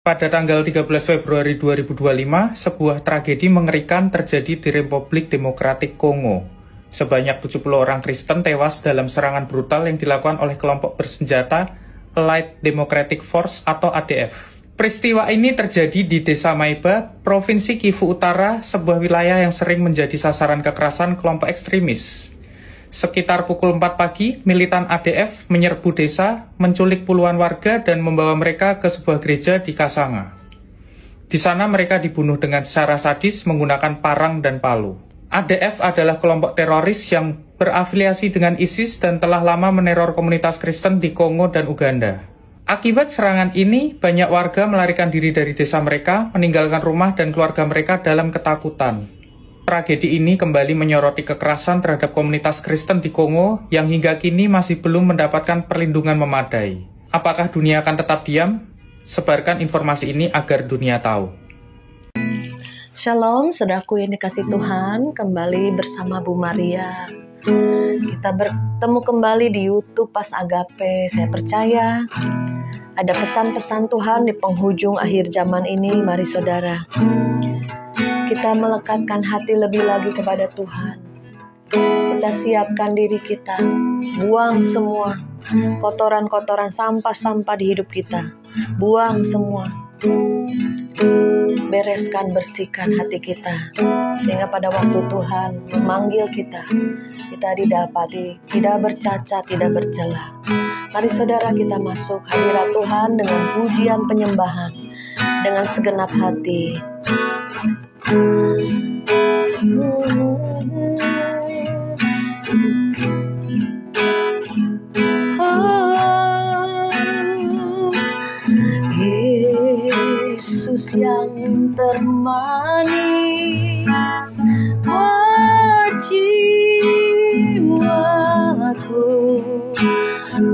Pada tanggal 13 Februari 2025, sebuah tragedi mengerikan terjadi di Republik Demokratik Kongo. Sebanyak 70 orang Kristen tewas dalam serangan brutal yang dilakukan oleh kelompok bersenjata Allied Democratic Force atau ADF. Peristiwa ini terjadi di Desa Maiba, Provinsi Kivu Utara, sebuah wilayah yang sering menjadi sasaran kekerasan kelompok ekstremis. Sekitar pukul 4 pagi, militan ADF menyerbu desa, menculik puluhan warga dan membawa mereka ke sebuah gereja di Kasanga. Di sana mereka dibunuh dengan secara sadis menggunakan parang dan palu. ADF adalah kelompok teroris yang berafiliasi dengan ISIS dan telah lama meneror komunitas Kristen di Kongo dan Uganda. Akibat serangan ini, banyak warga melarikan diri dari desa mereka, meninggalkan rumah dan keluarga mereka dalam ketakutan. Tragedi ini kembali menyoroti kekerasan terhadap komunitas Kristen di Kongo yang hingga kini masih belum mendapatkan perlindungan memadai. Apakah dunia akan tetap diam? Sebarkan informasi ini agar dunia tahu. Shalom, saudaraku yang dikasih Tuhan, kembali bersama Bu Maria. Kita bertemu kembali di YouTube Pas Agape. Saya percaya ada pesan-pesan Tuhan di penghujung akhir zaman ini. Mari saudara, kita melekatkan hati lebih lagi kepada Tuhan. Kita siapkan diri kita, buang semua kotoran-kotoran, sampah-sampah di hidup kita. Buang semua. Bereskan, bersihkan hati kita. Sehingga pada waktu Tuhan memanggil kita, kita didapati tidak bercacat, tidak bercela. Mari saudara, kita masuk hadirat Tuhan dengan pujian penyembahan, dengan segenap hati. Yesus yang termanis buat jiwaku,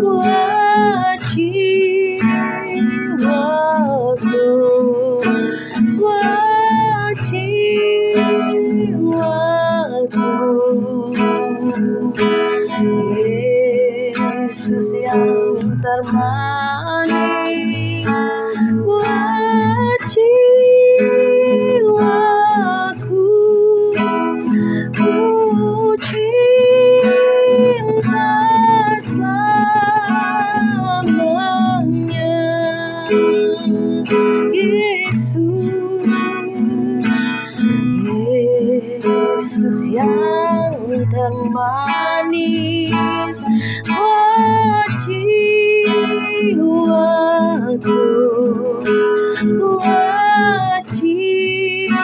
buat jiwaku, buat jiwaku. Yesus yang termanis buat jiwaku, ku cinta selamanya. Yesus yang termanis buat jiwaku, buat jiwaku,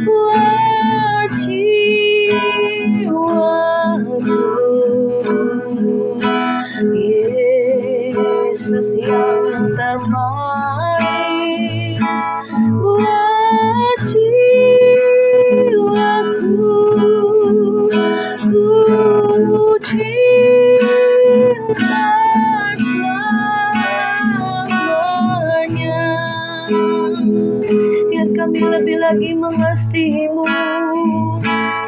buat jiwaku. Yesus yang termanis buat jiwaku, ku cinta selamanya. Biar kami lebih lagi mengasihimu,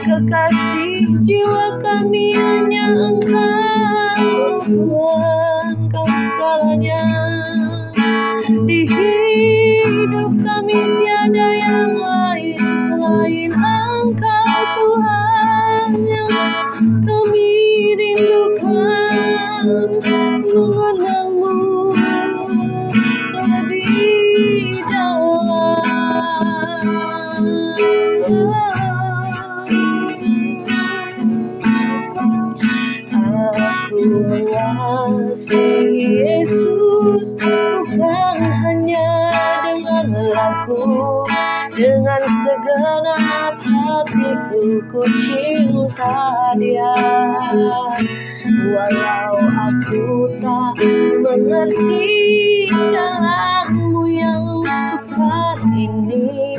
kekasih jiwa kami hanya Engkau, Tuhan, Kau segalanya. Di hidup kami tiada yang lain selain Engkau, Tuhan, yang kami rindukan mengenalmu lebih dalam. Aku mengasihi Yesus bukan hanya dengan laku, dengan segenap hatiku ku cinta Dia. Walau aku tak mengerti jalanmu yang sukar ini,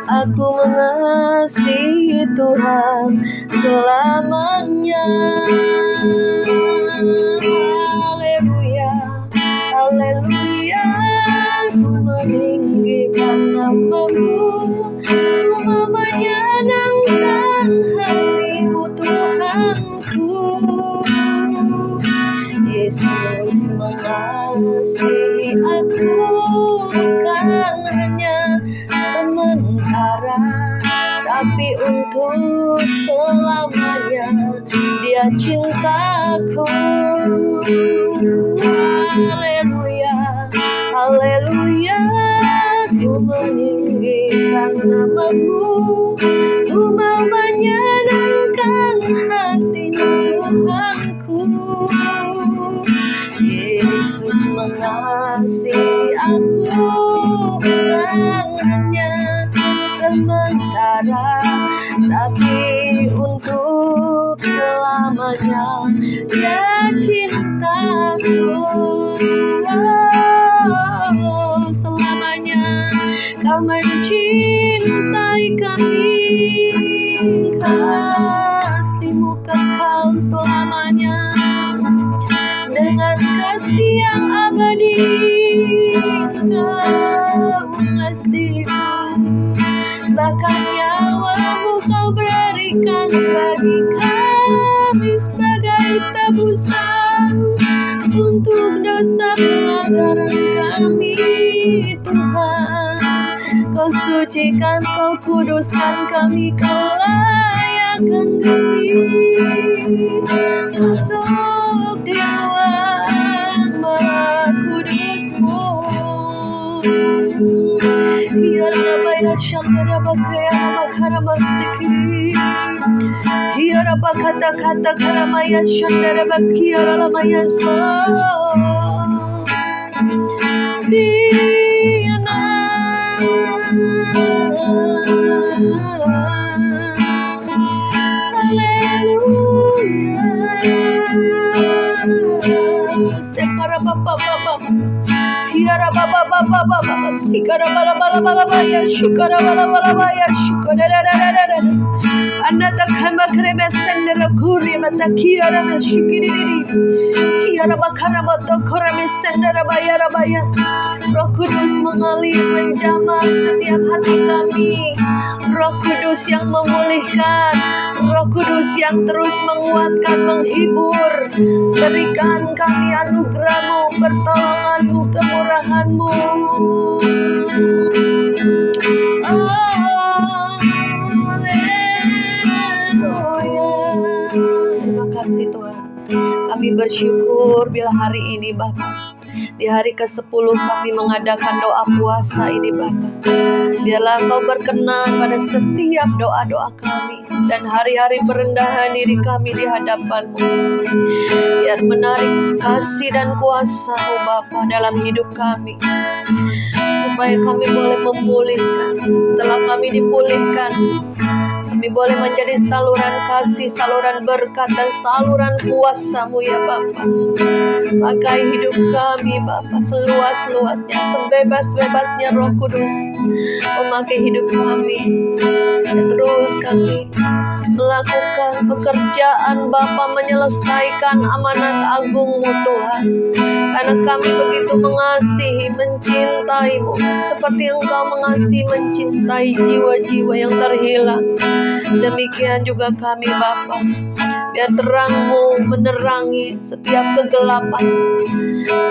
aku mengasihi Tuhan selamanya. Haleluya, haleluya, ku meninggikan nama-Mu, ku menyenangkan hati-Mu Tuhanku. Yesus mengasihi untuk selamanya. Dia cintaku. Haleluya, haleluya. Ku meninggikan namamu, ku mau menyenangkan hatimu Tuhanku. Yesus mengasihi aku, bukan hanya sementara, tapi untuk selamanya. Dia cintaku, selamanya. Kau mencintai kami, kasih-Mu kekal selamanya. Dengan kasih yang abadi, Kau mengasihiku. Bahkan nyawa-Mu Kau berikan bagi kami sebagai tebusan untuk dosa pelanggaran kami, Tuhan. Kau sucikan, Kau kuduskan kami, Kau layakkan kami masuk di ruang Maha Kudus-Mu. Ya Rabaya Shantara Bakaya Makara Masikiri, Ya Rabakata Kata Karamaya Shantara Bakia Ramaya So Siana. Haleluya. Sekara Baba Baba, Hiara Baba Baba Baba, Sikara Bala Bala Bala Baya, Shukara Bala Bala Baya, Shukara. Anata Kama Kreme Sendera Kuri Matakiara the Shikiri, Hiara Bakara Moto Korame Sendera Bayara Baya. Roh Kudus mengalir menjamah setiap hati kami. Roh Kudus yang memulihkan, Roh Kudus yang terus menguatkan, menghibur. Berikan kami anugerah-Mu, pertolongan-Mu, kemurahan-Mu. Haleluya. Terima kasih Tuhan. Kami bersyukur bila hari ini Bapa, di hari ke-10 kami mengadakan doa puasa ini Bapa. Biarlah Kau berkenan pada setiap doa-doa kami dan hari-hari perendahan diri kami di hadapan-Mu. Biar menarik kasih dan kuasa-Mu Bapa dalam hidup kami, supaya kami boleh memulihkan. Setelah kami dipulihkan, kami boleh menjadi saluran kasih, saluran berkat, dan saluran kuasa-Mu ya Bapa. Pakai hidup kami Bapa seluas-luasnya, sebebas-bebasnya Roh Kudus memakai hidup kami. Dan terus kami melakukan pekerjaan Bapa, menyelesaikan amanat agung-Mu Tuhan. Karena kami begitu mengasihi, mencintai-Mu, seperti Engkau mengasihi, mencintai jiwa-jiwa yang terhilang. Demikian juga kami Bapa. Biar terang-Mu menerangi setiap kegelapan.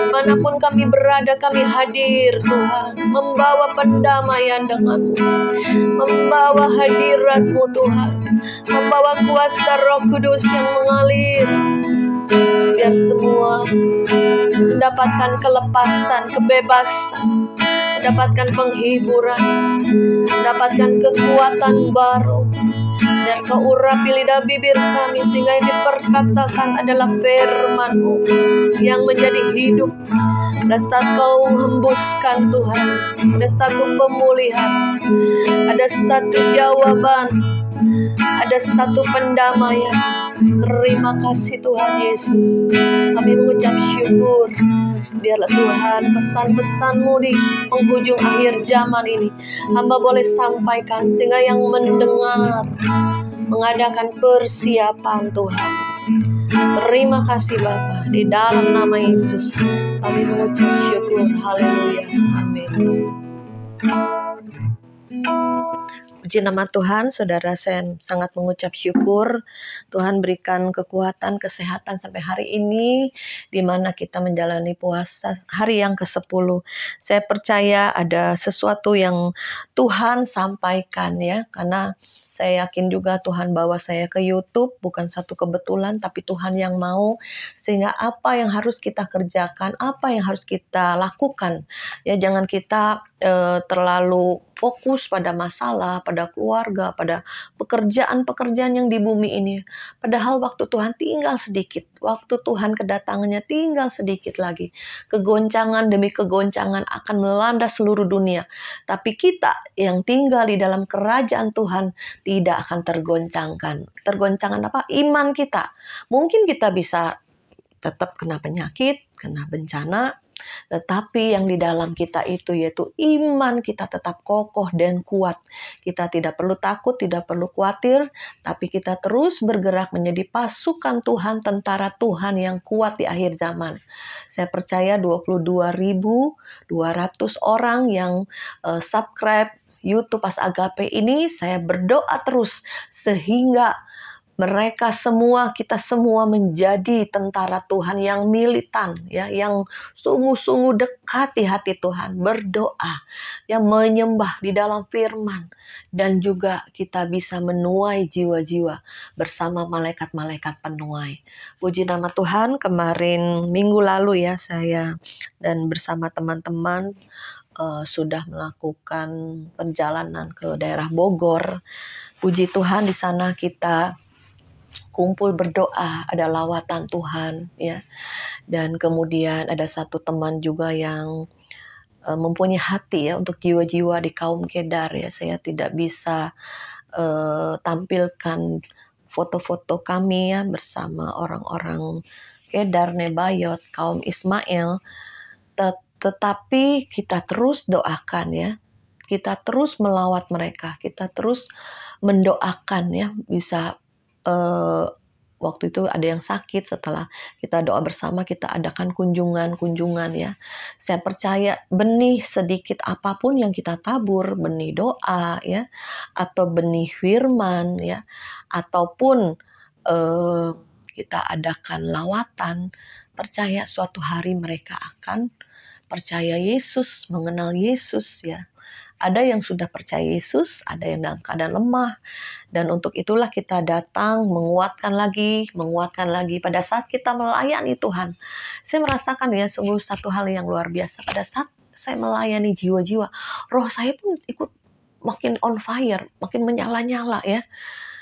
Manapun kami berada, kami hadir Tuhan, membawa pendamaian dengan-Mu, membawa hadirat-Mu Tuhan, membawa kuasa Roh Kudus yang mengalir. Biar semua mendapatkan kelepasan, kebebasan, mendapatkan penghiburan, mendapatkan kekuatan baru. Dan Kau urapi lidah bibir kami, sehingga yang diperkatakan adalah firman-Mu yang menjadi hidup. Pada saat Kau hembuskan Tuhan, ada satu pemulihan, ada satu jawaban, ada satu pendamaian. Terima kasih Tuhan Yesus. Kami mengucap syukur. Biarlah Tuhan pesan-pesan-Mu di penghujung akhir zaman ini hamba boleh sampaikan, sehingga yang mendengar mengadakan persiapan Tuhan. Terima kasih Bapa, di dalam nama Yesus kami mengucap syukur. Haleluya, amin. Puji nama Tuhan, saudara, saya sangat mengucap syukur. Tuhan berikan kekuatan, kesehatan sampai hari ini, di mana kita menjalani puasa hari yang ke-10. Saya percaya ada sesuatu yang Tuhan sampaikan ya, karena Saya yakin juga Tuhan bawa saya ke YouTube, bukan satu kebetulan, tapi Tuhan yang mau. Sehingga apa yang harus kita kerjakan, apa yang harus kita lakukan, ya jangan kita terlalu fokus pada masalah, pada keluarga, pada pekerjaan-pekerjaan yang di bumi ini. Padahal waktu Tuhan tinggal sedikit, waktu Tuhan kedatangannya tinggal sedikit lagi. Kegoncangan demi kegoncangan akan melanda seluruh dunia. Tapi kita yang tinggal di dalam kerajaan Tuhan tidak akan tergoncangkan. Tergoncangkan apa? Iman kita. Mungkin kita bisa tetap kena penyakit, kena bencana, tetapi yang di dalam kita itu yaitu iman kita tetap kokoh dan kuat. Kita tidak perlu takut, tidak perlu khawatir, tapi kita terus bergerak menjadi pasukan Tuhan, tentara Tuhan yang kuat di akhir zaman. Saya percaya 22.200 orang yang subscribe YouTube Pas Agape ini, saya berdoa terus sehingga mereka semua, kita semua menjadi tentara Tuhan yang militan, ya, yang sungguh-sungguh dekat di hati Tuhan, berdoa, yang menyembah di dalam firman, dan juga kita bisa menuai jiwa-jiwa bersama malaikat-malaikat penuai. Puji nama Tuhan, kemarin minggu lalu ya saya dan bersama teman-teman sudah melakukan perjalanan ke daerah Bogor. Puji Tuhan, di sana kita kumpul berdoa, ada lawatan Tuhan, ya. Dan kemudian ada satu teman juga yang mempunyai hati ya untuk jiwa-jiwa di kaum Kedar, ya. Saya tidak bisa tampilkan foto-foto kami ya bersama orang-orang Kedar, Nebayot, kaum Ismail, tetapi kita terus doakan ya. Kita terus melawat mereka, kita terus mendoakan ya, bisa waktu itu ada yang sakit, setelah kita doa bersama kita adakan kunjungan ya. Saya percaya benih sedikit apapun yang kita tabur, benih doa ya, atau benih firman ya, ataupun kita adakan lawatan, percaya suatu hari mereka akan percaya Yesus, mengenal Yesus ya. Ada yang sudah percaya Yesus, ada yang dalam keadaan lemah. Dan untuk itulah kita datang menguatkan lagi. Pada saat kita melayani Tuhan, saya merasakan ya sungguh satu hal yang luar biasa. Pada saat saya melayani jiwa-jiwa, roh saya pun ikut makin on fire, makin menyala-nyala ya.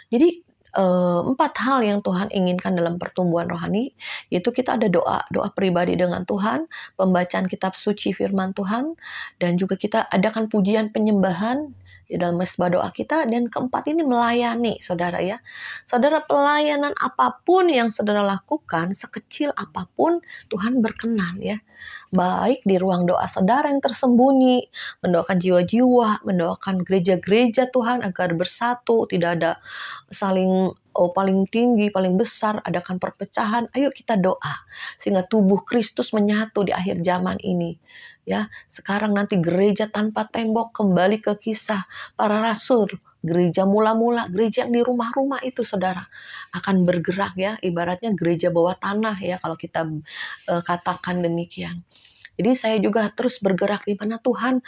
Jadi 4 hal yang Tuhan inginkan dalam pertumbuhan rohani, yaitu kita ada doa pribadi dengan Tuhan, pembacaan kitab suci firman Tuhan, dan juga kita adakan pujian penyembahan di dalam mesbah doa kita, dan keempat ini melayani, saudara ya. Saudara, pelayanan apapun yang saudara lakukan, sekecil apapun, Tuhan berkenan ya. Baik di ruang doa saudara yang tersembunyi, mendoakan jiwa-jiwa, mendoakan gereja-gereja Tuhan agar bersatu, tidak ada saling paling tinggi, paling besar, adakan perpecahan. Ayo kita doa sehingga tubuh Kristus menyatu di akhir zaman ini. Ya, sekarang nanti gereja tanpa tembok kembali ke kisah para rasul. Gereja mula-mula, gereja yang di rumah-rumah itu saudara akan bergerak ya, ibaratnya gereja bawah tanah ya kalau kita katakan demikian. Jadi saya juga terus bergerak di mana Tuhan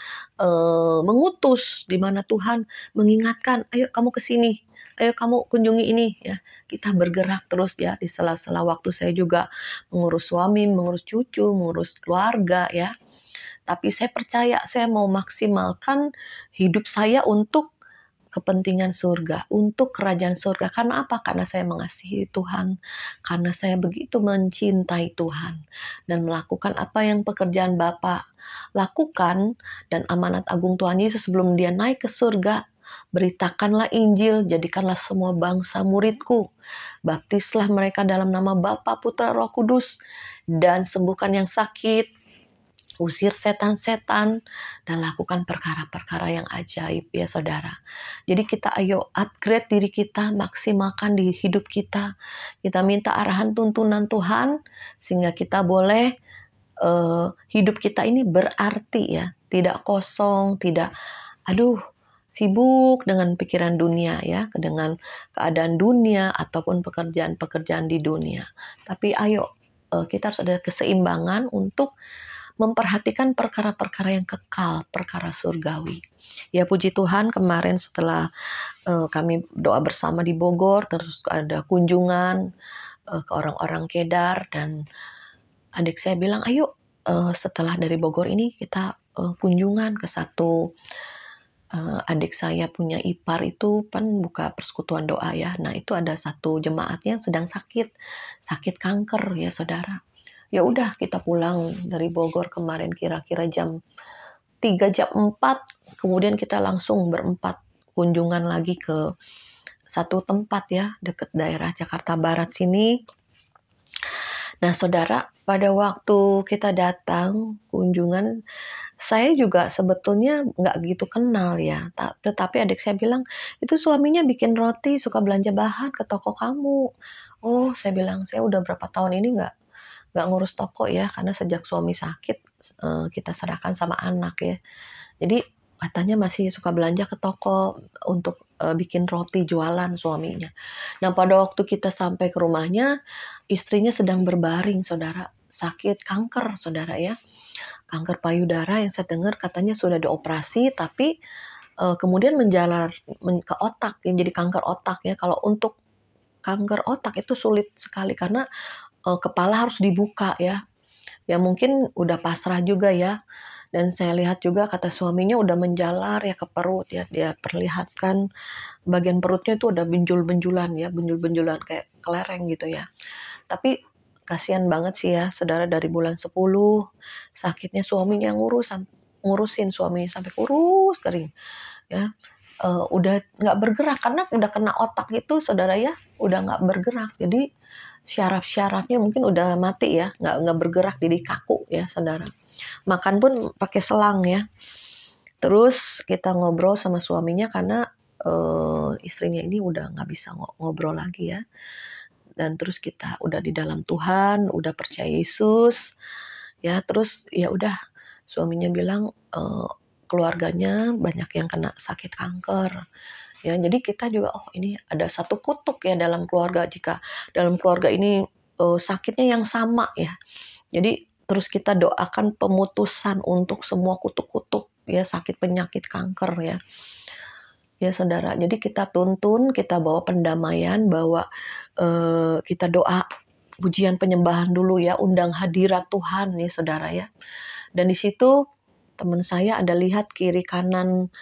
mengutus, di mana Tuhan mengingatkan, ayo kamu ke sini, ayo kamu kunjungi ini ya. Kita bergerak terus ya, di sela-sela waktu saya juga mengurus suami, mengurus cucu, mengurus keluarga ya. Tapi saya percaya saya mau maksimalkan hidup saya untuk kepentingan surga, untuk kerajaan surga. Karena apa? Karena saya mengasihi Tuhan, karena saya begitu mencintai Tuhan, dan melakukan apa yang pekerjaan Bapa lakukan, dan amanat agung Tuhan Yesus sebelum dia naik ke surga. Beritakanlah Injil, jadikanlah semua bangsa muridku, baptislah mereka dalam nama Bapa, Putra, Roh Kudus, dan sembuhkan yang sakit, usir setan-setan, dan lakukan perkara-perkara yang ajaib ya saudara. Jadi kita ayo upgrade diri kita, maksimalkan di hidup kita. Kita minta arahan tuntunan Tuhan, sehingga kita boleh hidup kita ini berarti ya. Tidak kosong, tidak sibuk dengan pikiran dunia ya, dengan keadaan dunia ataupun pekerjaan-pekerjaan di dunia. Tapi ayo kita harus ada keseimbangan untuk memperhatikan perkara-perkara yang kekal, perkara surgawi. Ya puji Tuhan, kemarin setelah kami doa bersama di Bogor, terus ada kunjungan ke orang-orang Kedar, dan adik saya bilang, ayo setelah dari Bogor ini kita kunjungan ke satu adik saya punya ipar itu kan buka persekutuan doa ya. Nah itu ada satu jemaatnya yang sedang sakit kanker ya saudara. Ya udah kita pulang dari Bogor kemarin kira-kira jam 3 jam 4, kemudian kita langsung berempat kunjungan lagi ke satu tempat ya dekat daerah Jakarta Barat sini. Nah saudara, pada waktu kita datang kunjungan, saya juga sebetulnya nggak gitu kenal ya, tetapi adik saya bilang, itu suaminya bikin roti, suka belanja bahan ke toko kamu. Oh, saya bilang, saya udah berapa tahun ini nggak ngurus toko ya, karena sejak suami sakit, kita serahkan sama anak ya. Jadi katanya masih suka belanja ke toko untuk bikin roti jualan suaminya. Nah pada waktu kita sampai ke rumahnya, istrinya sedang berbaring saudara, sakit kanker saudara ya. Kanker payudara yang saya dengar katanya sudah dioperasi, tapi kemudian menjalar ke otak, yang jadi kanker otak ya. Kalau untuk kanker otak itu sulit sekali karena kepala harus dibuka ya. Ya mungkin udah pasrah juga ya. Dan saya lihat juga kata suaminya udah menjalar ya ke perut ya. Dia perlihatkan bagian perutnya itu udah benjul-benjulan ya, benjul-benjulan kayak kelereng gitu ya. Tapi kasihan banget sih ya, saudara, dari bulan 10 sakitnya suaminya ngurusin suaminya sampai kurus kering ya. Udah nggak bergerak karena udah kena otak itu saudara ya, udah nggak bergerak. Jadi syaraf-syarafnya mungkin udah mati ya, nggak bergerak, jadi kaku ya saudara. Makan pun pakai selang ya. Terus kita ngobrol sama suaminya karena istrinya ini udah nggak bisa ngobrol lagi ya. Dan terus kita udah di dalam Tuhan, udah percaya Yesus ya. Terus ya udah suaminya bilang keluarganya banyak yang kena sakit kanker ya. Jadi kita juga ini ada satu kutuk ya dalam keluarga, jika dalam keluarga ini sakitnya yang sama ya. Jadi terus kita doakan pemutusan untuk semua kutuk-kutuk ya, sakit penyakit kanker ya. Ya saudara, jadi kita tuntun, kita bawa pendamaian, bawa kita doa pujian penyembahan dulu ya, undang hadirat Tuhan nih saudara ya. Dan di situ teman saya ada lihat kiri kanan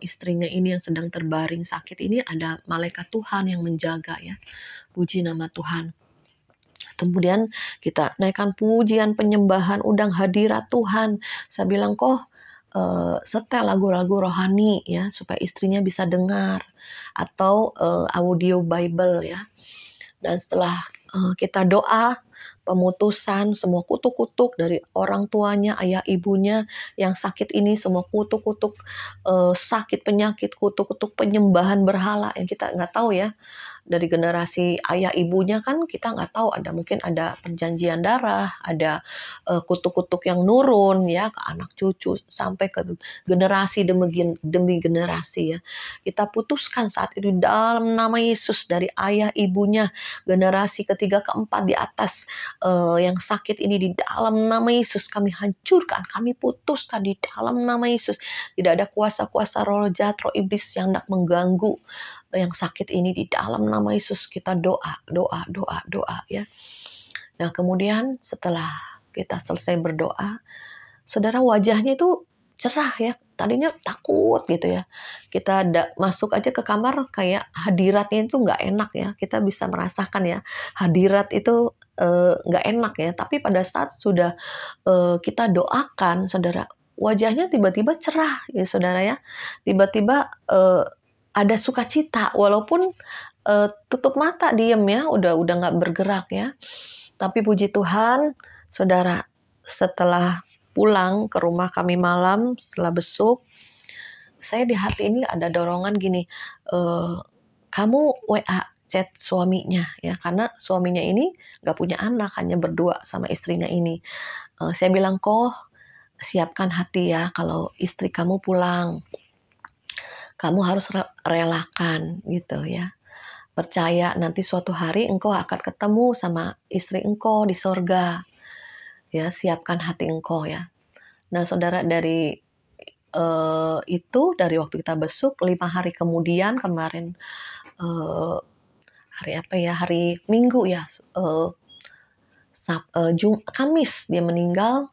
istrinya ini yang sedang terbaring sakit ini ada malaikat Tuhan yang menjaga ya. Puji nama Tuhan. Kemudian kita naikkan pujian penyembahan, undang hadirat Tuhan. Saya bilang kok setel lagu-lagu rohani ya supaya istrinya bisa dengar, atau audio Bible ya. Dan setelah kita doa pemutusan semua kutuk-kutuk dari orang tuanya, ayah ibunya yang sakit ini, semua kutuk-kutuk sakit penyakit, kutuk-kutuk penyembahan berhala yang kita nggak tahu ya. Dari generasi ayah ibunya kan kita nggak tahu, mungkin ada perjanjian darah, ada kutuk-kutuk yang nurun ya ke anak cucu sampai ke generasi demi generasi ya. Kita putuskan saat itu dalam nama Yesus, dari ayah ibunya generasi ketiga keempat di atas yang sakit ini, di dalam nama Yesus kami hancurkan, kami putuskan di dalam nama Yesus. Tidak ada kuasa-kuasa roh jahat, roh iblis yang hendak mengganggu yang sakit ini, di dalam nama Yesus kita doa ya. Nah kemudian setelah kita selesai berdoa, saudara, wajahnya itu cerah ya. Tadinya takut gitu ya. Kita masuk aja ke kamar kayak hadiratnya itu nggak enak ya. Kita bisa merasakan ya hadirat itu nggak enak ya. Tapi pada saat sudah kita doakan, saudara, wajahnya tiba-tiba cerah ya saudara ya. Tiba-tiba ada sukacita walaupun tutup mata diem ya, udah nggak bergerak ya. Tapi puji Tuhan, saudara, setelah pulang ke rumah kami malam setelah besuk, saya di hati ini ada dorongan gini, kamu WA chat suaminya ya, karena suaminya ini nggak punya anak, hanya berdua sama istrinya ini. Saya bilang, kok siapkan hati ya kalau istri kamu pulang. Kamu harus relakan gitu ya. Percaya nanti suatu hari engkau akan ketemu sama istri engkau di sorga. ya, siapkan hati engkau ya. Nah saudara, dari itu, dari waktu kita besuk 5 hari kemudian kemarin, hari apa ya, hari Minggu ya, Kamis dia meninggal,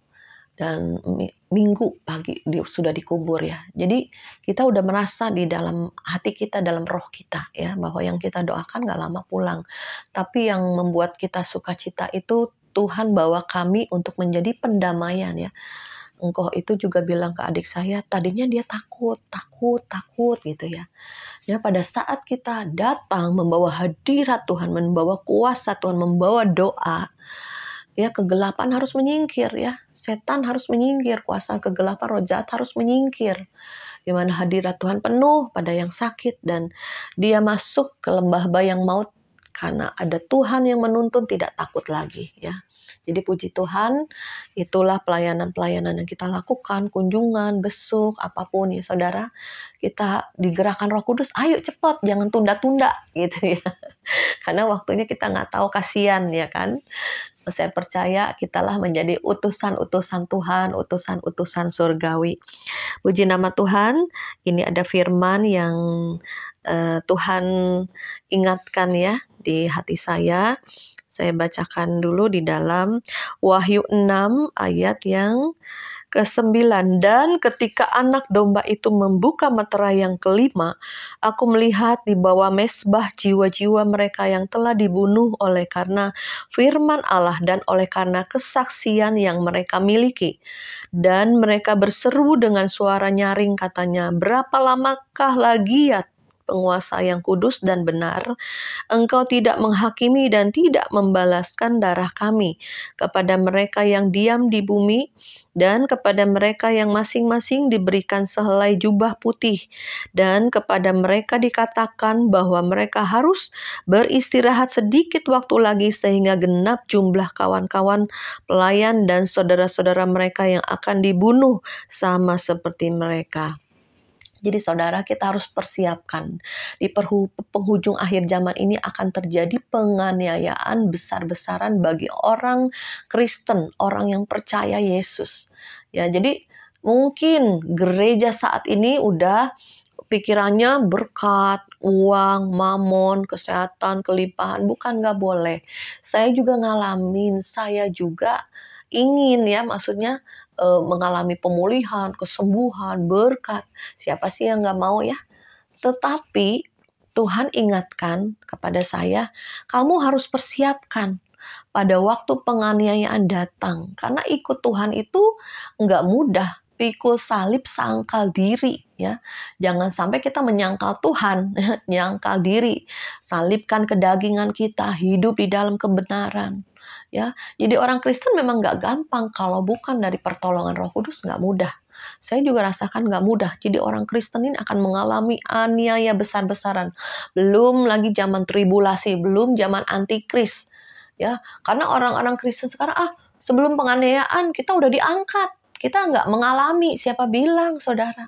dan Minggu pagi sudah dikubur ya. Jadi kita udah merasa di dalam hati kita, dalam roh kita ya, bahwa yang kita doakan gak lama pulang. Tapi yang membuat kita sukacita itu Tuhan bawa kami untuk menjadi pendamaian ya. Engkau itu juga bilang ke adik saya, tadinya dia takut gitu ya. Ya, pada saat kita datang membawa hadirat Tuhan, membawa kuasa Tuhan, membawa doa, ya kegelapan harus menyingkir ya. Setan harus menyingkir, kuasa kegelapan, roh jahat harus menyingkir. Di mana hadirat Tuhan penuh pada yang sakit, dan dia masuk ke lembah bayang maut karena ada Tuhan yang menuntun, tidak takut lagi ya. Jadi puji Tuhan, itulah pelayanan-pelayanan yang kita lakukan, kunjungan, besuk, apapun ya saudara. Kita digerakkan Roh Kudus, ayo cepat, jangan tunda-tunda gitu ya. Karena waktunya kita nggak tahu, kasihan ya kan. Saya percaya kitalah menjadi utusan-utusan Tuhan, utusan-utusan surgawi. Puji nama Tuhan, ini ada firman yang Tuhan ingatkan ya di hati saya. Saya bacakan dulu di dalam Wahyu 6 ayat yang ke-9. Dan ketika anak domba itu membuka meterai yang kelima, aku melihat di bawah mezbah jiwa-jiwa mereka yang telah dibunuh oleh karena firman Allah dan oleh karena kesaksian yang mereka miliki. Dan mereka berseru dengan suara nyaring, katanya, berapa lamakah lagi ya penguasa yang kudus dan benar, engkau tidak menghakimi dan tidak membalaskan darah kami kepada mereka yang diam di bumi, dan kepada mereka yang masing-masing diberikan sehelai jubah putih, dan kepada mereka dikatakan bahwa mereka harus beristirahat sedikit waktu lagi sehingga genap jumlah kawan-kawan pelayan dan saudara-saudara mereka yang akan dibunuh sama seperti mereka. Jadi saudara, kita harus persiapkan. Di penghujung akhir zaman ini akan terjadi penganiayaan besar-besaran bagi orang Kristen, orang yang percaya Yesus. Ya, jadi mungkin gereja saat ini udah pikirannya berkat, uang, mamon, kesehatan, kelimpahan. Bukan gak boleh. Saya juga ngalamin, saya juga ingin ya, maksudnya mengalami pemulihan, kesembuhan, berkat. Siapa sih yang gak mau ya? Tetapi Tuhan ingatkan kepada saya, kamu harus persiapkan pada waktu penganiayaan datang. Karena ikut Tuhan itu gak mudah. Pikul salib, sangkal diri ya. Jangan sampai kita menyangkal Tuhan, nyangkal diri. Salibkan kedagingan kita, hidup di dalam kebenaran. Ya, jadi orang Kristen memang gak gampang, kalau bukan dari pertolongan Roh Kudus gak mudah. Saya juga rasakan gak mudah. Jadi orang Kristen ini akan mengalami aniaya besar-besaran. Belum lagi zaman tribulasi, belum zaman antikris. Ya, karena orang-orang Kristen sekarang sebelum penganiayaan kita udah diangkat. Kita nggak mengalami, siapa bilang saudara?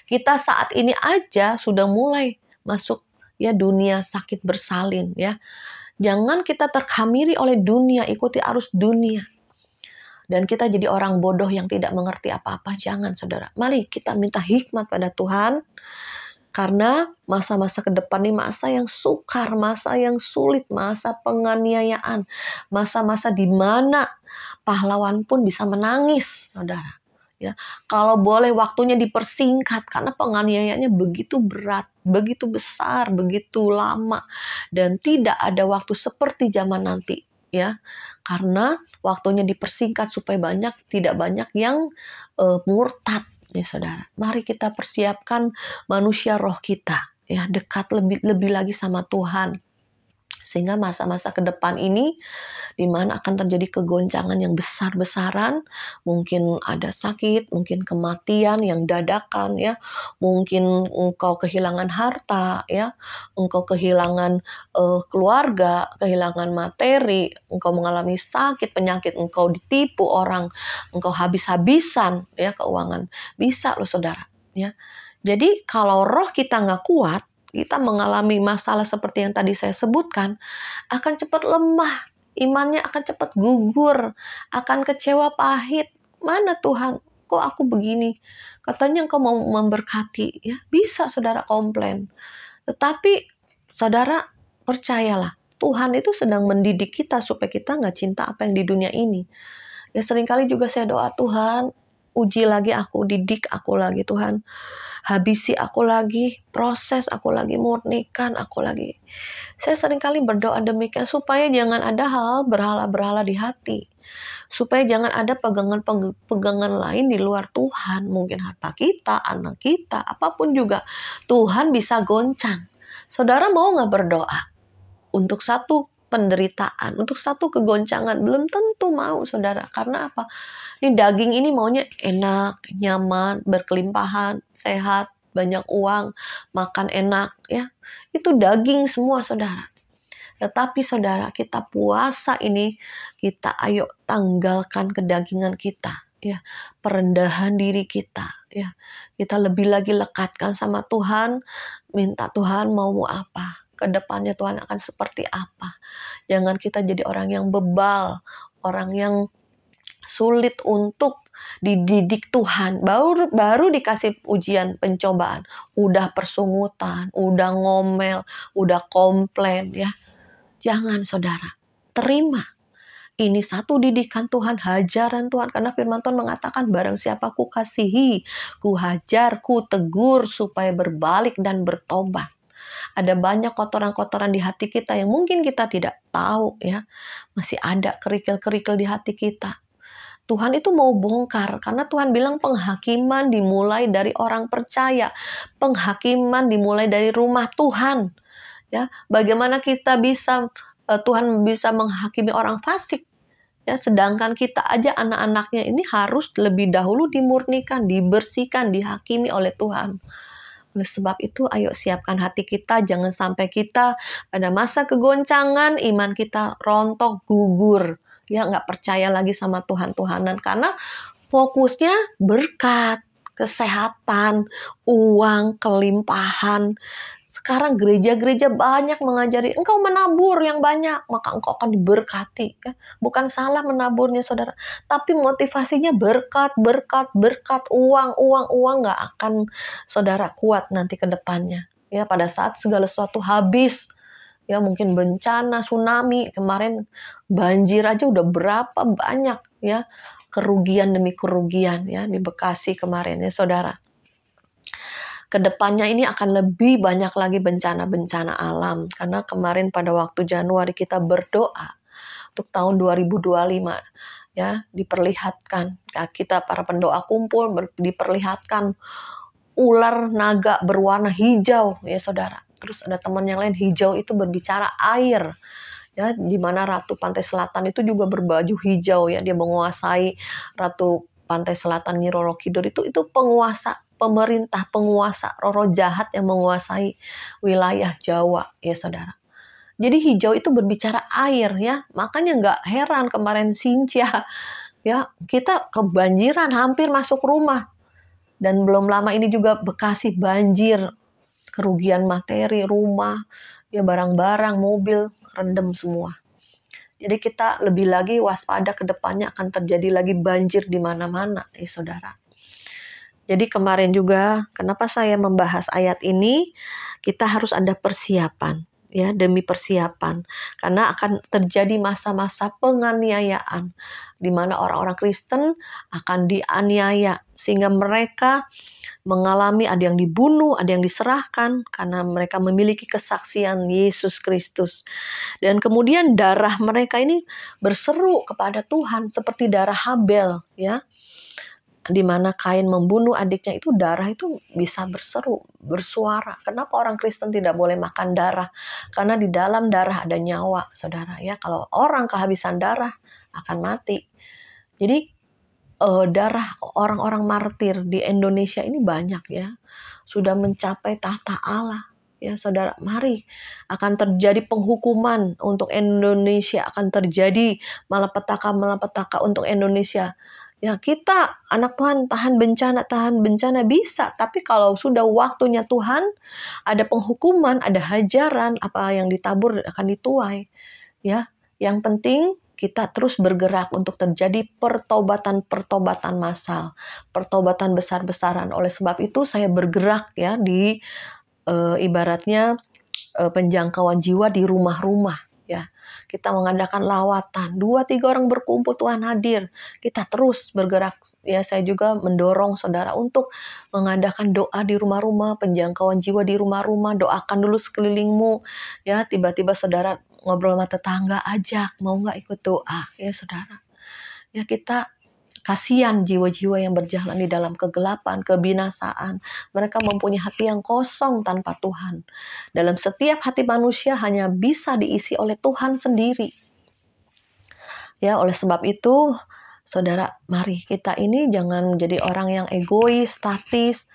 Kita saat ini aja sudah mulai masuk ya dunia sakit bersalin ya. Jangan kita terkhamiri oleh dunia, ikuti arus dunia. Dan kita jadi orang bodoh yang tidak mengerti apa-apa. Jangan saudara. Mari kita minta hikmat pada Tuhan. Karena masa-masa ke depan ini masa yang sukar, masa yang sulit, masa penganiayaan. Masa-masa di mana pahlawan pun bisa menangis, saudara. Ya, kalau boleh waktunya dipersingkat karena penganiayaannya begitu berat, begitu besar, begitu lama, dan tidak ada waktu seperti zaman nanti. Ya, karena waktunya dipersingkat supaya tidak banyak yang murtad. Ya saudara, mari kita persiapkan manusia roh kita, ya dekat lebih lagi sama Tuhan, sehingga masa-masa ke depan ini di mana akan terjadi kegoncangan yang besar-besaran, mungkin ada sakit, mungkin kematian yang dadakan, ya, mungkin engkau kehilangan harta, ya, engkau kehilangan keluarga, kehilangan materi, engkau mengalami sakit, penyakit, engkau ditipu orang, engkau habis-habisan, ya, keuangan, bisa loh saudara, ya. Jadi kalau roh kita nggak kuat, kita mengalami masalah seperti yang tadi saya sebutkan, akan cepat lemah. imannya akan cepat gugur, akan kecewa pahit. Mana Tuhan, kok aku begini? Katanya Engkau mau memberkati, ya bisa saudara komplain. Tetapi saudara percayalah, Tuhan itu sedang mendidik kita supaya kita nggak cinta apa yang di dunia ini. Ya seringkali juga saya doa, Tuhan, uji lagi aku, didik aku lagi Tuhan. Habisi aku lagi, proses aku lagi, murnikan aku lagi. Saya seringkali berdoa demikian supaya jangan ada hal berhala-berhala di hati. Supaya jangan ada pegangan lain di luar Tuhan. Mungkin harta kita, anak kita, apapun juga. Tuhan bisa goncang. Saudara mau nggak berdoa untuk satu penderitaan, untuk satu kegoncangan? Belum tentu mau saudara. Karena apa? Ini daging ini maunya enak, nyaman, berkelimpahan, sehat, banyak uang, makan enak, ya. Itu daging semua, saudara. Tetapi saudara, kita puasa ini, kita ayo tanggalkan kedagingan kita, ya. Perendahan diri kita, ya. Kita lebih lagi lekatkan sama Tuhan, minta Tuhan mau apa? Kedepannya Tuhan akan seperti apa? Jangan kita jadi orang yang bebal, orang yang sulit untuk dididik Tuhan, baru dikasih ujian pencobaan, udah persungutan, udah ngomel, udah komplain, ya. Jangan saudara, terima. Ini satu didikan Tuhan, hajaran Tuhan, karena firman Tuhan mengatakan barang siapa ku kasihi, ku hajar, ku tegur supaya berbalik dan bertobat. Ada banyak kotoran-kotoran di hati kita yang mungkin kita tidak tahu, ya. Masih ada kerikil-kerikil di hati kita. Tuhan itu mau bongkar, karena Tuhan bilang penghakiman dimulai dari orang percaya. Penghakiman dimulai dari rumah Tuhan. Ya, bagaimana kita bisa, Tuhan bisa menghakimi orang fasik? Ya, sedangkan kita aja anak-anaknya ini harus lebih dahulu dimurnikan, dibersihkan, dihakimi oleh Tuhan. Oleh sebab itu, ayo siapkan hati kita, jangan sampai kita pada masa kegoncangan, iman kita rontok, gugur. Ya, nggak percaya lagi sama Tuhan-Tuhanan, karena fokusnya berkat, kesehatan, uang, kelimpahan. Sekarang gereja-gereja banyak mengajari, engkau menabur yang banyak, maka engkau akan diberkati. Ya. Bukan salah menaburnya saudara, tapi motivasinya berkat, berkat, berkat, uang, uang, uang, nggak akan saudara kuat nanti ke depannya. Ya, pada saat segala sesuatu habis, ya mungkin bencana, tsunami, kemarin banjir aja udah berapa banyak, ya, kerugian demi kerugian, ya, di Bekasi kemarin, ya saudara. Kedepannya ini akan lebih banyak lagi bencana-bencana alam, karena kemarin pada waktu Januari kita berdoa untuk tahun 2025, ya, diperlihatkan, ya, kita para pendoa kumpul diperlihatkan ular naga berwarna hijau, ya saudara. Terus ada teman yang lain, hijau itu berbicara air, ya, di mana Ratu Pantai Selatan itu juga berbaju hijau, ya, dia menguasai Ratu Pantai Selatan Nyi Roro Kidul itu penguasa, pemerintah, penguasa, Roro jahat yang menguasai wilayah Jawa, ya saudara. Jadi hijau itu berbicara air, ya, makanya nggak heran kemarin Sintia, ya, kita kebanjiran hampir masuk rumah. Dan belum lama ini juga Bekasi banjir, kerugian materi, rumah, ya barang-barang, mobil, rendam semua. Jadi kita lebih lagi waspada, ke depannya akan terjadi lagi banjir di mana-mana, ya saudara. Jadi kemarin juga, kenapa saya membahas ayat ini, kita harus ada persiapan, ya, demi persiapan. Karena akan terjadi masa-masa penganiayaan, di mana orang-orang Kristen akan dianiaya, sehingga mereka mengalami, ada yang dibunuh, ada yang diserahkan, karena mereka memiliki kesaksian Yesus Kristus. Dan kemudian darah mereka ini berseru kepada Tuhan, seperti darah Habel, ya, di mana Kain membunuh adiknya, itu darah itu bisa berseru, bersuara. Kenapa orang Kristen tidak boleh makan darah? Karena di dalam darah ada nyawa, saudara, ya. Kalau orang kehabisan darah akan mati. Jadi darah orang-orang martir di Indonesia ini banyak, ya, sudah mencapai tahta Allah, ya saudara. Mari, akan terjadi penghukuman untuk Indonesia, akan terjadi malapetaka untuk Indonesia. Ya, kita anak Tuhan tahan bencana bisa, tapi kalau sudah waktunya Tuhan, ada penghukuman, ada hajaran, apa yang ditabur akan dituai, ya. Yang penting kita terus bergerak untuk terjadi pertobatan massal, pertobatan besar-besaran. Oleh sebab itu saya bergerak ya di ibaratnya penjangkauan jiwa di rumah-rumah ya. Kita mengadakan lawatan, 2-3 orang berkumpul Tuhan hadir. Kita terus bergerak ya. Saya juga mendorong saudara untuk mengadakan doa di rumah-rumah, penjangkauan jiwa di rumah-rumah. Doakan dulu sekelilingmu ya. Tiba-tiba saudara ngobrol sama tetangga, ajak, mau nggak ikut doa ya saudara. Ya kita kasihan jiwa-jiwa yang berjalan di dalam kegelapan, kebinasaan. Mereka mempunyai hati yang kosong tanpa Tuhan. Dalam setiap hati manusia hanya bisa diisi oleh Tuhan sendiri. Ya, oleh sebab itu, saudara, mari kita ini jangan menjadi orang yang egois, statis.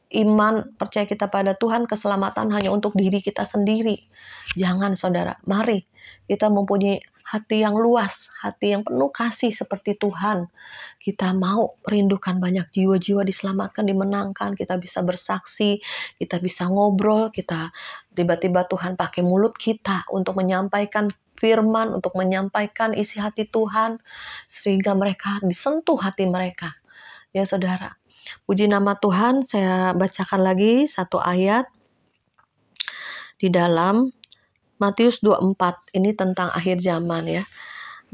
Iman, percaya kita pada Tuhan, keselamatan hanya untuk diri kita sendiri. Jangan saudara, mari kita mempunyai hati yang luas, hati yang penuh kasih seperti Tuhan. Kita mau rindukan banyak jiwa-jiwa diselamatkan, dimenangkan, kita bisa bersaksi, kita bisa ngobrol, kita tiba-tiba Tuhan pakai mulut kita untuk menyampaikan firman, untuk menyampaikan isi hati Tuhan, sehingga mereka disentuh hati mereka. Ya saudara, puji nama Tuhan. Saya bacakan lagi satu ayat di dalam Matius 24. Ini tentang akhir zaman ya.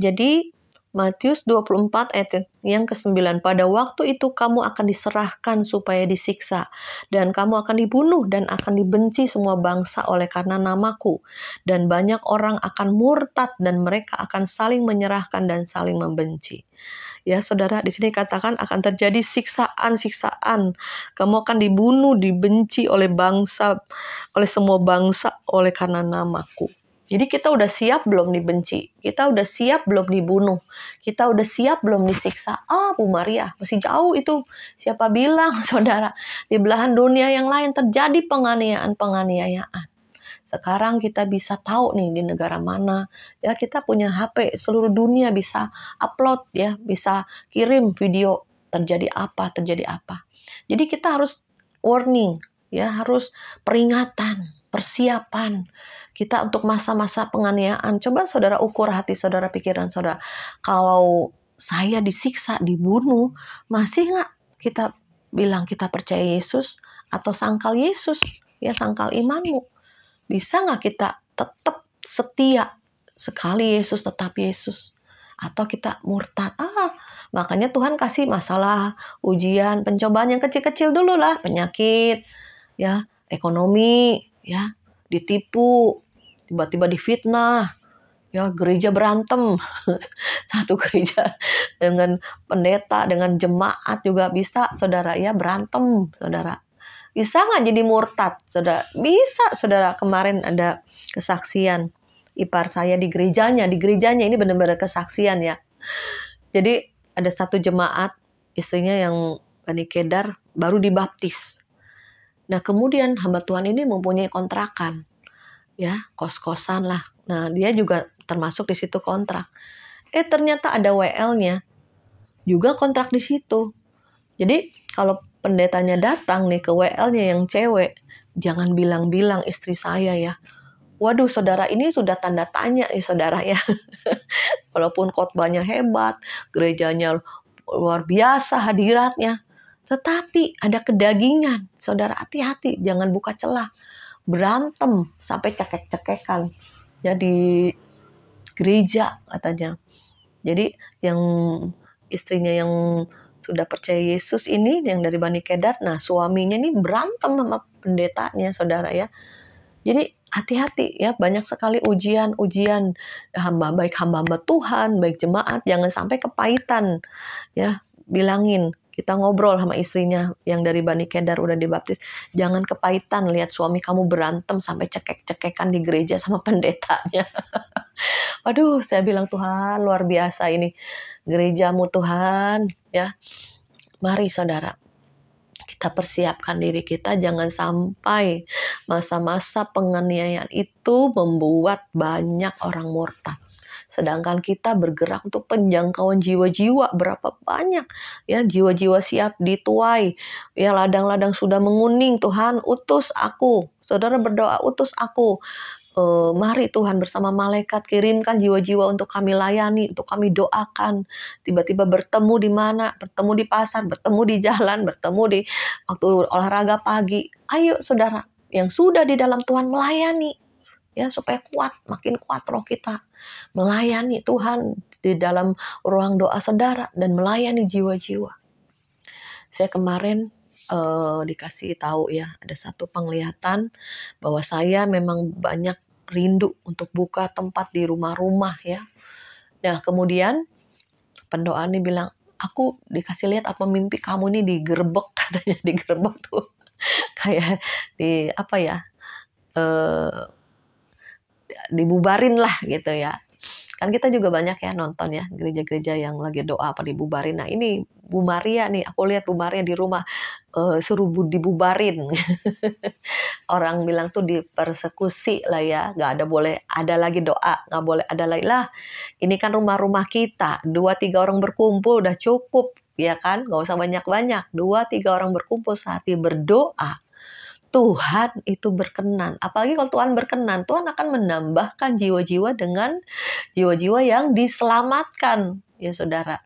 Jadi Matius 24 ayat yang ke-9. Pada waktu itu kamu akan diserahkan supaya disiksa, dan kamu akan dibunuh dan akan dibenci semua bangsa oleh karena namaku. Dan banyak orang akan murtad dan mereka akan saling menyerahkan dan saling membenci. Ya saudara, di sini katakan akan terjadi siksaan-siksaan. Kamu akan dibunuh, dibenci oleh bangsa, oleh semua bangsa oleh karena namaku. Jadi kita udah siap belum dibenci? Kita udah siap belum dibunuh? Kita udah siap belum disiksa? Bu Maria, masih jauh itu. Siapa bilang saudara, di belahan dunia yang lain terjadi penganiayaan. Sekarang kita bisa tahu nih di negara mana. Ya, kita punya HP, seluruh dunia bisa upload ya, bisa kirim video terjadi apa. Jadi kita harus warning ya, harus peringatan, persiapan kita untuk masa-masa penganiayaan. Coba saudara ukur hati saudara, pikiran saudara. Kalau saya disiksa, dibunuh, masih nggak kita bilang kita percaya Yesus atau sangkal Yesus? Ya, sangkal imanmu. Bisa nggak kita tetap setia sekali Yesus tetap Yesus? Atau kita murtad? Makanya Tuhan kasih masalah, ujian, pencobaan yang kecil-kecil dulu lah. Penyakit, ya, ekonomi, ya, ditipu, tiba-tiba difitnah, ya, gereja berantem. Satu gereja dengan pendeta, dengan jemaat juga bisa, saudara, ya, berantem, saudara. Bisa nggak jadi murtad, saudara? Bisa, saudara. Kemarin ada kesaksian ipar saya di gerejanya. Di gerejanya ini benar-benar kesaksian ya. Jadi ada satu jemaat, istrinya yang Bani Kedar, baru dibaptis. Nah kemudian hamba Tuhan ini mempunyai kontrakan. Ya, kos-kosan lah. Nah dia juga termasuk di situ kontrak. Ternyata ada WL-nya. Juga kontrak di situ. Jadi kalau pendetanya datang nih ke WL-nya yang cewek, jangan bilang-bilang istri saya ya. Waduh saudara, ini sudah tanda tanya ya saudara ya. Walaupun khotbahnya hebat, gerejanya luar biasa hadiratnya, tetapi ada kedagingan. Saudara hati-hati, jangan buka celah. Berantem sampai cekek-cekekan. Ya di gereja katanya. Jadi yang istrinya yang sudah percaya Yesus ini, yang dari Bani Kedar, nah suaminya ini berantem sama pendetanya, saudara ya. Jadi hati-hati ya, banyak sekali ujian-ujian baik hamba Tuhan, baik jemaat, jangan sampai kepahitan ya. Bilangin, kita ngobrol sama istrinya yang dari Bani Kedar udah dibaptis, jangan kepahitan lihat suami kamu berantem sampai cekek-cekekan di gereja sama pendetanya. Waduh, saya bilang Tuhan luar biasa ini gerejamu Tuhan ya. Mari saudara, kita persiapkan diri kita, jangan sampai masa-masa penganiayaan itu membuat banyak orang murtad. Sedangkan kita bergerak untuk penjangkauan jiwa-jiwa, berapa banyak ya jiwa-jiwa siap dituai. Ya ladang-ladang sudah menguning, Tuhan utus aku. Saudara berdoa, utus aku. mari Tuhan bersama malaikat kirimkan jiwa-jiwa untuk kami layani, untuk kami doakan. Tiba-tiba bertemu di mana? Bertemu di pasar, bertemu di jalan, bertemu di waktu olahraga pagi. Ayo saudara, yang sudah di dalam Tuhan melayani. Ya, supaya kuat, makin kuat roh kita. Melayani Tuhan di dalam ruang doa saudara dan melayani jiwa-jiwa. Saya kemarin dikasih tahu ya, ada satu penglihatan bahwa saya memang banyak rindu untuk buka tempat di rumah-rumah ya. Nah, kemudian pendoa ini bilang, aku dikasih lihat apa mimpi kamu nih digerebek, katanya digerebek tuh. Kayak di apa ya, dibubarin lah gitu ya. Kan kita juga banyak ya nonton ya gereja-gereja yang lagi doa apa dibubarin. Nah ini Bu Maria nih, aku lihat Bu Maria di rumah suruh dibubarin. Orang bilang tuh dipersekusi lah ya, nggak ada boleh ada lagi doa, nggak boleh ada lagi lah. Ini kan rumah-rumah kita, 2-3 orang berkumpul udah cukup ya kan, nggak usah banyak-banyak. 2-3 orang berkumpul saat berdoa. Tuhan itu berkenan. Apalagi kalau Tuhan berkenan, Tuhan akan menambahkan jiwa-jiwa dengan jiwa-jiwa yang diselamatkan, ya saudara.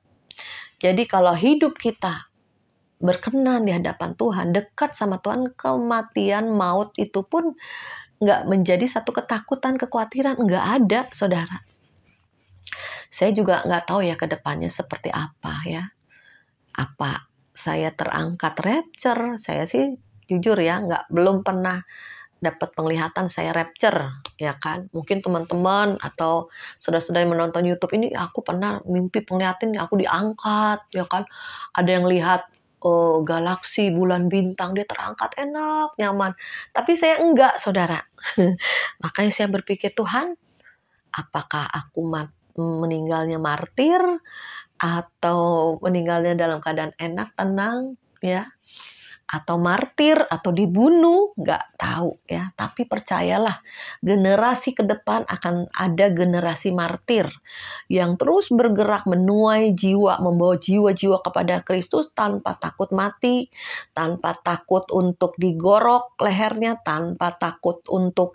Jadi kalau hidup kita berkenan di hadapan Tuhan, dekat sama Tuhan, kematian, maut itu pun nggak menjadi satu ketakutan, kekhawatiran, nggak ada, saudara. Saya juga nggak tahu ya ke depannya seperti apa ya. Apa saya terangkat rapture? Saya sih jujur ya, belum pernah dapat penglihatan saya rapture, ya kan? Mungkin teman-teman atau saudara-saudara yang menonton YouTube ini, aku pernah mimpi penglihatan, aku diangkat, ya kan? Ada yang lihat galaksi, bulan, bintang, dia terangkat, enak, nyaman. Tapi saya enggak, saudara. Makanya saya berpikir, Tuhan, apakah aku meninggalnya martir atau meninggalnya dalam keadaan enak, tenang, ya? Atau martir, atau dibunuh, nggak tahu ya. Tapi percayalah, generasi ke depan akan ada generasi martir yang terus bergerak menuai jiwa, membawa jiwa-jiwa kepada Kristus tanpa takut mati, tanpa takut untuk digorok lehernya, tanpa takut untuk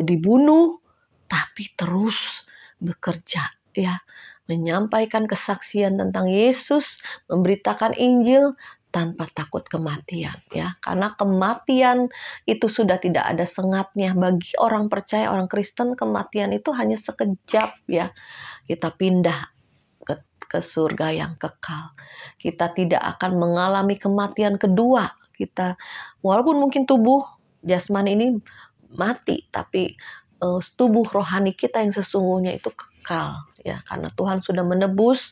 dibunuh, tapi terus bekerja ya, menyampaikan kesaksian tentang Yesus, memberitakan Injil tanpa takut kematian ya, karena kematian itu sudah tidak ada sengatnya. Bagi orang percaya, orang Kristen, kematian itu hanya sekejap ya, kita pindah ke surga yang kekal. Kita tidak akan mengalami kematian kedua. Kita walaupun mungkin tubuh jasmani ini mati, tapi tubuh rohani kita yang sesungguhnya itu kekal ya, karena Tuhan sudah menebus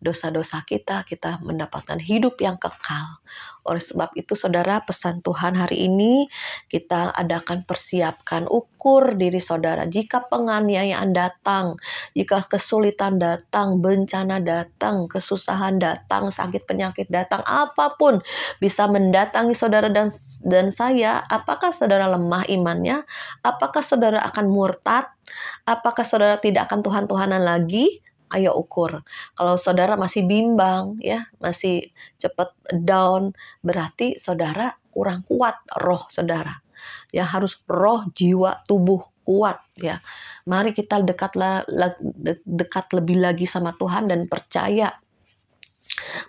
dosa-dosa kita mendapatkan hidup yang kekal. Oleh sebab itu saudara, pesan Tuhan hari ini kita adakan persiapkan, ukur diri saudara. Jika penganiayaan datang, jika kesulitan datang, bencana datang, kesusahan datang, sakit penyakit datang, apapun bisa mendatangi saudara dan saya, apakah saudara lemah imannya? Apakah saudara akan murtad? Apakah saudara tidak akan Tuhan-Tuhanan lagi? Ayo ukur. Kalau saudara masih bimbang ya, masih cepat down, berarti saudara kurang kuat roh saudara. Ya, harus roh, jiwa, tubuh kuat ya. Mari kita dekat lebih lagi sama Tuhan dan percaya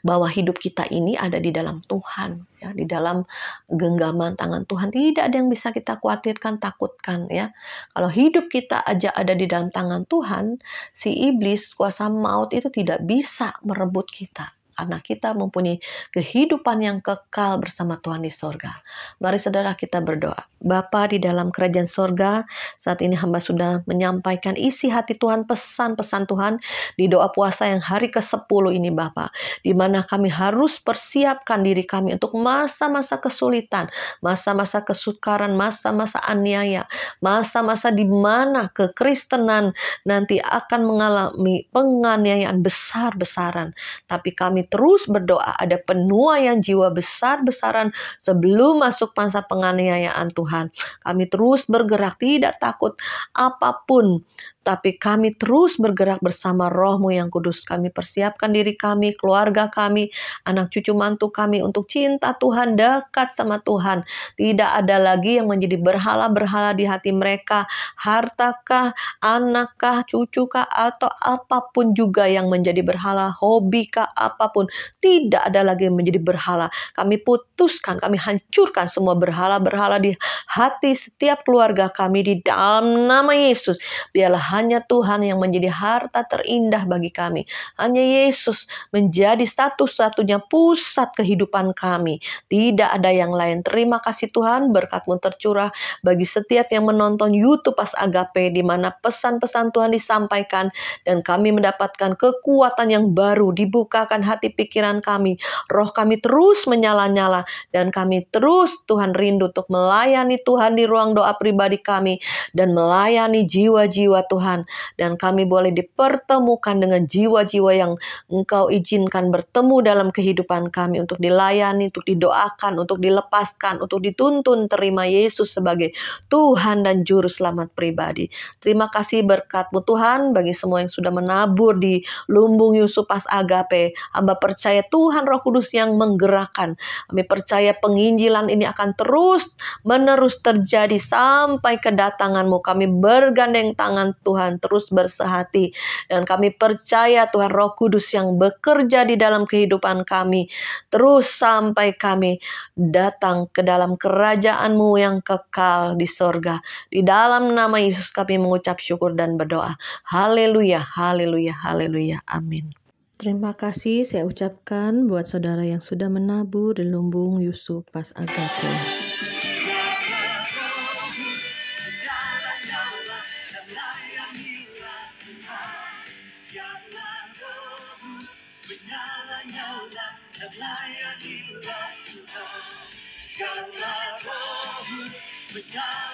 bahwa hidup kita ini ada di dalam Tuhan ya, di dalam genggaman tangan Tuhan. Tidak ada yang bisa kita khawatirkan, takutkan ya. Kalau hidup kita aja ada di dalam tangan Tuhan, si iblis, kuasa maut itu tidak bisa merebut kita. Karena kita mempunyai kehidupan yang kekal bersama Tuhan di sorga. Mari saudara kita berdoa. Bapa di dalam kerajaan sorga, saat ini hamba sudah menyampaikan isi hati Tuhan, pesan-pesan Tuhan di doa puasa yang hari ke-10 ini Bapa. Di mana kami harus persiapkan diri kami untuk masa-masa kesulitan, masa-masa kesukaran, masa-masa aniaya, masa-masa di mana kekristenan nanti akan mengalami penganiayaan besar-besaran. Tapi kami terus berdoa ada penuaian jiwa besar-besaran sebelum masuk masa penganiayaan Tuhan. Kami terus bergerak, tidak takut apapun tapi kami terus bergerak bersama Roh-Mu yang kudus. Kami persiapkan diri kami, keluarga kami, anak cucu mantu kami untuk cinta Tuhan, dekat sama Tuhan. Tidak ada lagi yang menjadi berhala-berhala di hati mereka, hartakah, anakkah, cucukah, atau apapun juga yang menjadi berhala, hobikah, apapun. Tidak ada lagi yang menjadi berhala. Kami putuskan, kami hancurkan semua berhala-berhala di hati setiap keluarga kami di dalam nama Yesus. Biarlah hanya Tuhan yang menjadi harta terindah bagi kami. Hanya Yesus menjadi satu-satunya pusat kehidupan kami. Tidak ada yang lain. Terima kasih Tuhan, berkat-Mu tercurah bagi setiap yang menonton YouTube Pas Agape, di mana pesan-pesan Tuhan disampaikan dan kami mendapatkan kekuatan yang baru, dibukakan hati pikiran kami. Roh kami terus menyala-nyala dan kami terus Tuhan rindu untuk melayani Tuhan di ruang doa pribadi kami dan melayani jiwa-jiwa Tuhan. Dan kami boleh dipertemukan dengan jiwa-jiwa yang Engkau izinkan bertemu dalam kehidupan kami untuk dilayani, untuk didoakan, untuk dilepaskan, untuk dituntun terima Yesus sebagai Tuhan dan Juru Selamat pribadi. Terima kasih berkat-Mu Tuhan bagi semua yang sudah menabur di Lumbung Yusuf Pas Agape. Hamba percaya Tuhan Roh Kudus yang menggerakkan. Kami percaya penginjilan ini akan terus menerus terjadi sampai kedatangan-Mu. Kami bergandeng tangan Tuhan, terus bersehati. Dan kami percaya Tuhan Roh Kudus yang bekerja di dalam kehidupan kami, terus sampai kami datang ke dalam kerajaan-Mu yang kekal di sorga. Di dalam nama Yesus kami mengucap syukur dan berdoa. Haleluya, haleluya, haleluya. Amin. Terima kasih saya ucapkan buat saudara yang sudah menabur di Lumbung Yusuf Pas Agape. Karena Roh-Mu menyala